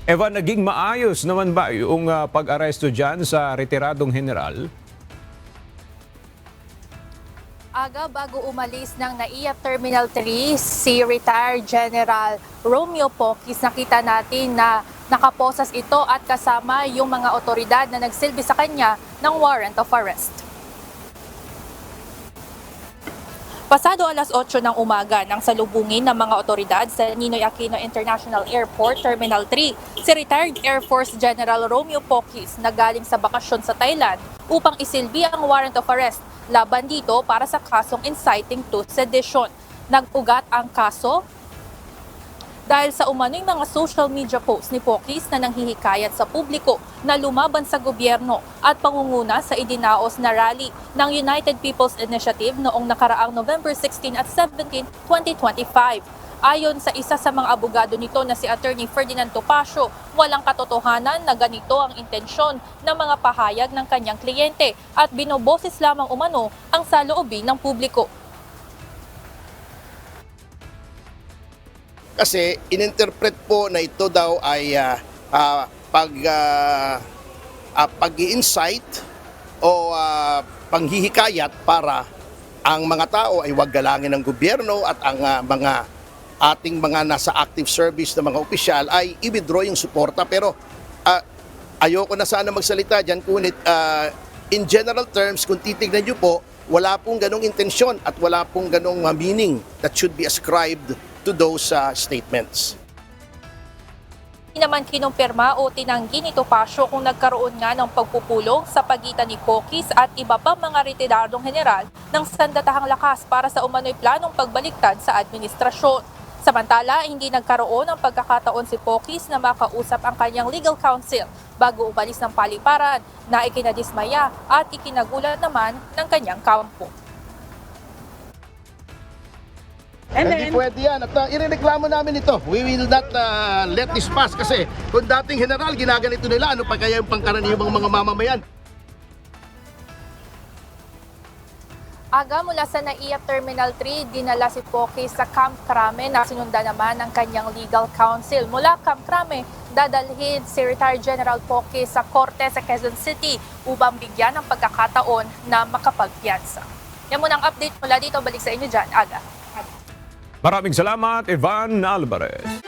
Eva, naging maayos naman ba yung pag-aresto dyan sa retiradong general? Aga bago umalis ng NAIA Terminal 3, si retired General Romeo Poquis, nakita natin na nakaposas ito at kasama yung mga otoridad na nagsilbi sa kanya ng warrant of arrest. Pasado alas 8 ng umaga nang salubungin ng mga otoridad sa Ninoy Aquino International Airport Terminal 3, si retired Air Force General Romeo Poquis na galing sa bakasyon sa Thailand upang isilbi ang warrant of arrest laban dito para sa kasong inciting to sedition. Nag-ugat ang kaso dahil sa umano'y mga social media posts ni Poquis na nanghihikayat sa publiko na lumaban sa gobyerno at pangunguna sa idinaos na rally ng United People's Initiative noong nakaraang November 16 at 17, 2025. Ayon sa isa sa mga abogado nito na si Attorney Ferdinand Topacio, walang katotohanan na ganito ang intensyon ng mga pahayag ng kanyang kliyente at binoboses lamang umano ang saloobin ng publiko. Kasi ininterpret po na ito daw ay pag-i-incite o panghihikayat para ang mga tao ay huwag galangin ng gobyerno at ang ating mga nasa active service na mga opisyal ay i-withdraw yung suporta. Pero ayoko na sana magsalita dyan, ngunit in general terms, kung titignan nyo po, wala pong ganong intensyon at wala pong ganong meaning that should be ascribed to those statements. Hindi naman kinumpirma o tinanggi ni Topacio kung nagkaroon nga ng pagpupulong sa pagitan ni Poquis at iba pa mga retiradong general ng sandatahang lakas para sa umano'y planong pagbaliktad sa administrasyon. Samantala, hindi nagkaroon ng pagkakataon si Poquis na makausap ang kanyang legal counsel bago umalis ng paliparan na ikinadismaya at ikinagulat naman ng kanyang kampo. Hindi pwede yan at irereklamo namin ito. We will not let this pass kasi kung dating general ginaganito nila, ano pa kaya yung pangkaraniwang mga mamamayan? Aga mula sa NAIA Terminal 3, dinala si Poquis sa Camp Crame na sinunda naman ng kanyang legal counsel. Mula Camp Crame, dadalhin si retired General Poquis sa Korte sa Quezon City upang bigyan ng pagkakataon na makapagpiyansa. Yan muna ang update mula dito. Balik sa inyo dyan, Aga. Maraming salamat, Ivan Alvarez.